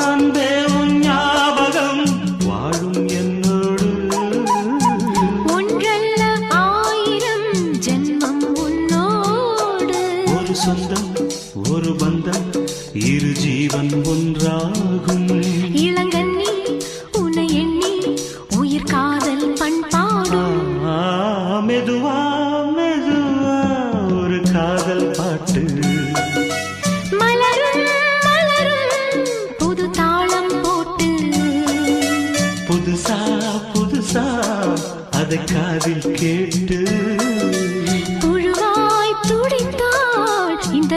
அன்பே உன் ஞாபகம் வாழும் என்னோடு. ஒன்றல்ல ஆயிரம் ஜென்மம் உன்னோடு. ஒரு சொந்தம் ஒரு பந்தம் இரு ஜீவன் ஒன்றாகும். இளங்கண்ணி உன்னை எண்ணி உயிர் காதல் பண்பாடும். மெதுவா மெதுவா ஒரு காதல் பாட்டு. மலரும் மலரும் புது தாளம் போட்டு. புதுசா புதுசா அதை காதில் கேட்டு. புழுவாய் துடித்தாள் இந்த